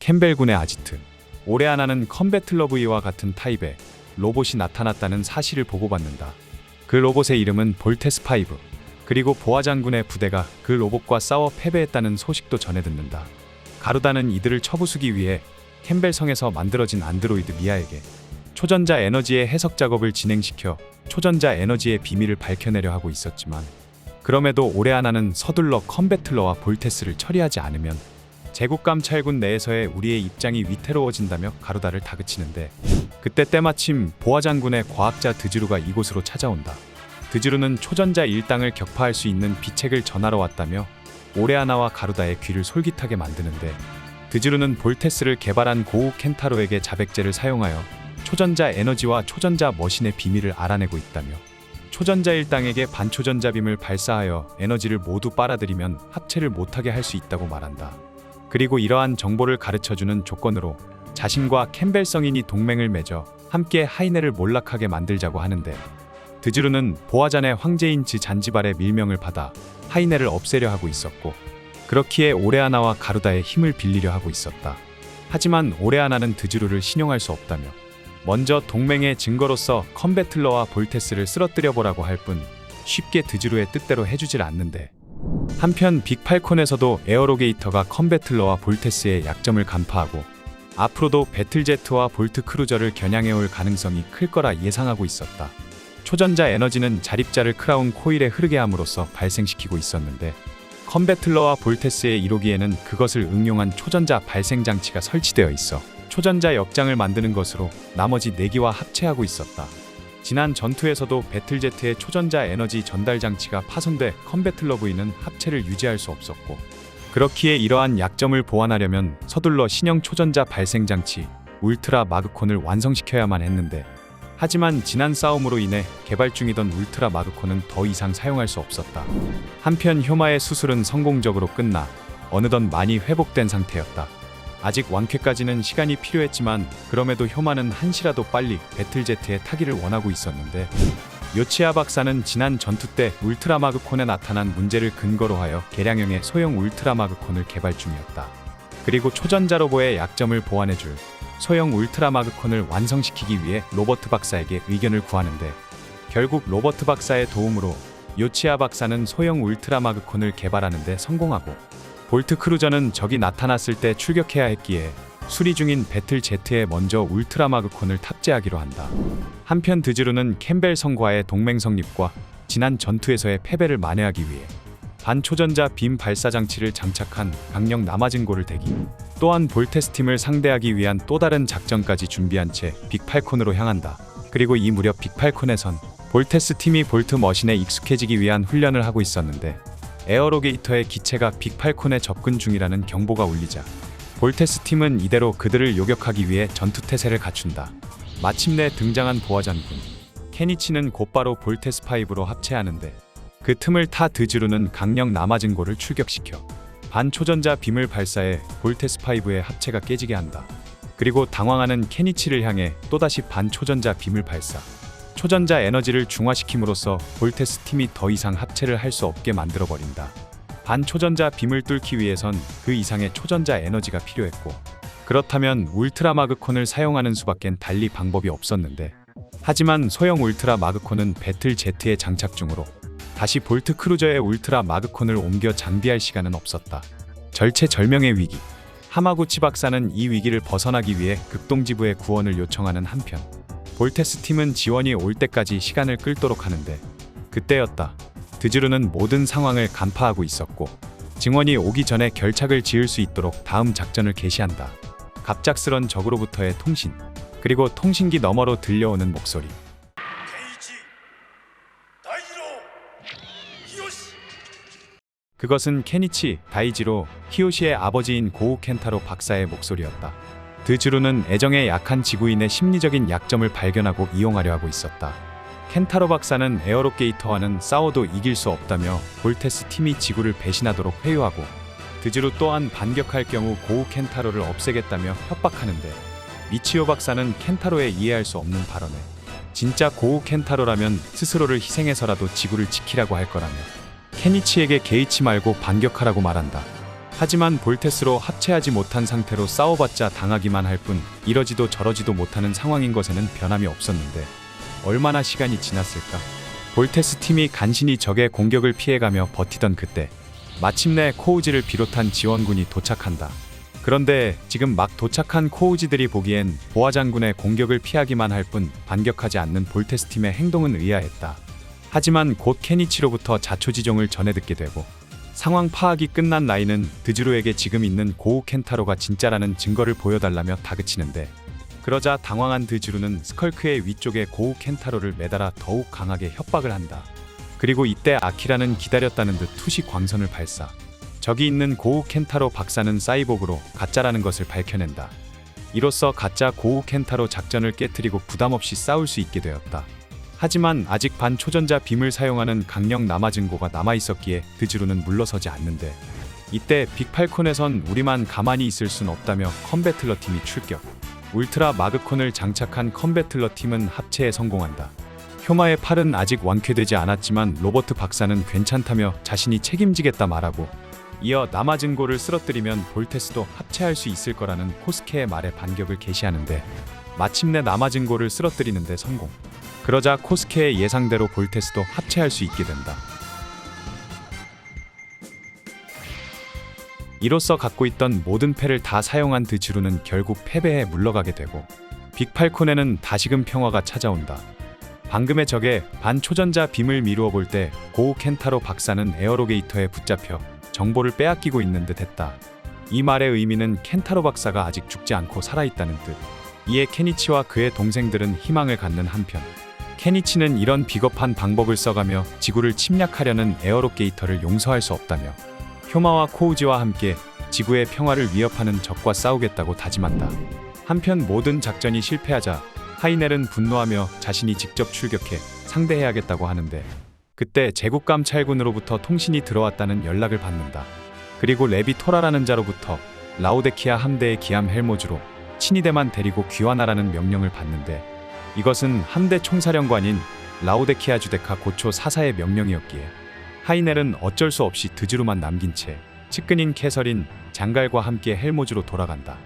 캠벨군의 아지트. 오레아나는 컴배틀러브이와 같은 타입의 로봇이 나타났다는 사실을 보고받는다. 그 로봇의 이름은 볼테스5. 그리고 보아 장군의 부대가 그 로봇과 싸워 패배했다는 소식도 전해 듣는다. 가루다는 이들을 처부수기 위해 캠벨성에서 만들어진 안드로이드 미아에게 초전자 에너지의 해석 작업을 진행시켜 초전자 에너지의 비밀을 밝혀내려 하고 있었지만, 그럼에도 오레아나는 서둘러 컴배틀러와 볼테스를 처리하지 않으면 제국감찰군 내에서의 우리의 입장이 위태로워진다며 가루다를 다그치는데, 그때 때마침 보아 장군의 과학자 드즈루가 이곳으로 찾아온다. 드즈루는 초전자 일당을 격파할 수 있는 비책을 전하러 왔다며 오레아나와 가루다의 귀를 솔깃하게 만드는데, 드즈루는 볼테스를 개발한 고우 켄타로에게 자백제를 사용하여 초전자 에너지와 초전자 머신의 비밀을 알아내고 있다며, 초전자 일당에게 반초전자빔을 발사하여 에너지를 모두 빨아들이면 합체를 못하게 할 수 있다고 말한다. 그리고 이러한 정보를 가르쳐주는 조건으로 자신과 캠벨 성인이 동맹을 맺어 함께 하이네를 몰락하게 만들자고 하는데, 드즈루는 보아잔의 황제인 즈 잔지발의 밀명을 받아 하이네를 없애려 하고 있었고, 그렇기에 오레아나와 가루다의 힘을 빌리려 하고 있었다. 하지만 오레아나는 드즈루를 신용할 수 없다며 먼저 동맹의 증거로서 컴배틀러와 볼테스를 쓰러뜨려 보라고 할 뿐 쉽게 드즈루의 뜻대로 해주질 않는데, 한편 빅팔콘에서도 에어로게이터가 컴배틀러와 볼테스의 약점을 간파하고 앞으로도 배틀제트와 볼트 크루저를 겨냥해올 가능성이 클 거라 예상하고 있었다. 초전자 에너지는 자립자를 크라운 코일에 흐르게 함으로써 발생시키고 있었는데, 컴배틀러와 볼테스의 이로기에는 그것을 응용한 초전자 발생 장치가 설치되어 있어 초전자 역장을 만드는 것으로 나머지 4기와 합체하고 있었다. 지난 전투에서도 배틀제트의 초전자 에너지 전달 장치가 파손돼 컴배틀러브이는 합체를 유지할 수 없었고, 그렇기에 이러한 약점을 보완하려면 서둘러 신형 초전자 발생 장치 울트라 마그콘을 완성시켜야만 했는데, 하지만 지난 싸움으로 인해 개발 중이던 울트라 마그콘은 더 이상 사용할 수 없었다. 한편 효마의 수술은 성공적으로 끝나 어느덧 많이 회복된 상태였다. 아직 완쾌까지는 시간이 필요했지만, 그럼에도 효마는 한시라도 빨리 배틀제트에 타기를 원하고 있었는데, 요치아 박사는 지난 전투 때 울트라 마그콘에 나타난 문제를 근거로 하여 개량형의 소형 울트라 마그콘을 개발 중이었다. 그리고 초전자 로봇의 약점을 보완해줄 소형 울트라 마그콘을 완성시키기 위해 로버트 박사에게 의견을 구하는데, 결국 로버트 박사의 도움으로 요치아 박사는 소형 울트라 마그콘을 개발하는 데 성공하고, 볼트 크루저는 적이 나타났을 때 출격해야 했기에 수리 중인 배틀 제트에 먼저 울트라 마그콘을 탑재하기로 한다. 한편 드즈루는 캠벨 성과의 동맹 성립과 지난 전투에서의 패배를 만회하기 위해 반초전자 빔 발사 장치를 장착한 강력 남아진고를 대기, 또한 볼테스 팀을 상대하기 위한 또 다른 작전까지 준비한 채 빅팔콘으로 향한다. 그리고 이 무렵 빅팔콘에선 볼테스 팀이 볼트 머신에 익숙해지기 위한 훈련을 하고 있었는데, 에어로게이터의 기체가 빅팔콘에 접근 중이라는 경보가 울리자 볼테스 팀은 이대로 그들을 요격하기 위해 전투태세를 갖춘다. 마침내 등장한 보아장군 케니치는 곧바로 볼테스5로 합체하는데, 그 틈을 타 드즈루는 강력 남아진고를 출격시켜 반초전자 빔을 발사해 볼테스5의 합체가 깨지게 한다. 그리고 당황하는 케니치를 향해 또다시 반초전자 빔을 발사, 초전자 에너지를 중화시킴으로써 볼테스 팀이 더 이상 합체를 할 수 없게 만들어버린다. 반초전자 빔을 뚫기 위해선 그 이상의 초전자 에너지가 필요했고, 그렇다면 울트라 마그콘을 사용하는 수밖엔 달리 방법이 없었는데, 하지만 소형 울트라 마그콘은 배틀 제트에 장착 중으로 다시 볼트 크루저의 울트라 마그콘을 옮겨 장비할 시간은 없었다. 절체절명의 위기. 하마구치 박사는 이 위기를 벗어나기 위해 극동지부의 구원을 요청하는 한편, 볼테스 팀은 지원이 올 때까지 시간을 끌도록 하는데, 그때였다. 드즈루는 모든 상황을 간파하고 있었고, 증원이 오기 전에 결착을 지을 수 있도록 다음 작전을 개시한다. 갑작스런 적으로부터의 통신, 그리고 통신기 너머로 들려오는 목소리. 그것은 케니치 다이지로 히요시의 아버지인 고우 켄타로 박사의 목소리였다. 드즈루는 애정에 약한 지구인의 심리적인 약점을 발견하고 이용하려 하고 있었다. 켄타로 박사는 에어로게이터와는 싸워도 이길 수 없다며 볼테스 팀이 지구를 배신하도록 회유하고, 드즈루 또한 반격할 경우 고우 켄타로를 없애겠다며 협박하는데, 미치오 박사는 켄타로의 이해할 수 없는 발언에 진짜 고우 켄타로라면 스스로를 희생해서라도 지구를 지키라고 할 거라며 케니치에게 개의치 말고 반격하라고 말한다. 하지만 볼테스로 합체하지 못한 상태로 싸워봤자 당하기만 할 뿐 이러지도 저러지도 못하는 상황인 것에는 변함이 없었는데 얼마나 시간이 지났을까? 볼테스 팀이 간신히 적의 공격을 피해가며 버티던 그때 마침내 코우지를 비롯한 지원군이 도착한다. 그런데 지금 막 도착한 코우지들이 보기엔 보아 장군의 공격을 피하기만 할 뿐 반격하지 않는 볼테스 팀의 행동은 의아했다. 하지만 곧 케니치로부터 자초지종을 전해 듣게 되고 상황 파악이 끝난 라인은 드즈루에게 지금 있는 고우 켄타로가 진짜라는 증거를 보여달라며 다그치는데 그러자 당황한 드즈루는 스컬크의 위쪽에 고우 켄타로를 매달아 더욱 강하게 협박을 한다. 그리고 이때 아키라는 기다렸다는 듯 투시 광선을 발사. 적이 있는 고우 켄타로 박사는 사이보그로 가짜라는 것을 밝혀낸다. 이로써 가짜 고우 켄타로 작전을 깨트리고 부담없이 싸울 수 있게 되었다. 하지만 아직 반초전자 빔을 사용하는 강력 남아증고가 남아있었기에 드즈루는 물러서지 않는데 이때 빅팔콘에선 우리만 가만히 있을 순 없다며 컴배틀러 팀이 출격. 울트라 마그콘을 장착한 컴배틀러 팀은 합체에 성공한다. 효마의 팔은 아직 완쾌되지 않았지만 로버트 박사는 괜찮다며 자신이 책임지겠다 말하고 이어 남아증고를 쓰러뜨리면 볼테스도 합체할 수 있을 거라는 코스케의 말에 반격을 개시하는데 마침내 남아증고를 쓰러뜨리는 데 성공. 그러자 코스케의 예상대로 볼테스도 합체할 수 있게 된다. 이로써 갖고 있던 모든 패를 다 사용한 드즈루는 결국 패배에 물러가게 되고 빅팔콘에는 다시금 평화가 찾아온다. 방금의 적의 반초전자 빔을 미루어 볼 때 고우 켄타로 박사는 에어로게이터에 붙잡혀 정보를 빼앗기고 있는 듯 했다. 이 말의 의미는 켄타로 박사가 아직 죽지 않고 살아있다는 뜻. 이에 케니치와 그의 동생들은 희망을 갖는 한편 케니치는 이런 비겁한 방법을 써가며 지구를 침략하려는 에어로게이터를 용서할 수 없다며 효마와 코우지와 함께 지구의 평화를 위협하는 적과 싸우겠다고 다짐한다. 한편 모든 작전이 실패하자 하이넬은 분노하며 자신이 직접 출격해 상대해야겠다고 하는데 그때 제국감 찰군으로부터 통신이 들어왔다는 연락을 받는다. 그리고 레비 토라라는 자로부터 라우데키아 함대의 기함 헬모즈로 친위대만 데리고 귀환하라는 명령을 받는데 이것은 함대 총사령관인 라우데키아 주데카 고초 사사의 명령이었기에 하이넬은 어쩔 수 없이 드즈루만 남긴 채 측근인 캐서린 장갈과 함께 헬모즈로 돌아간다.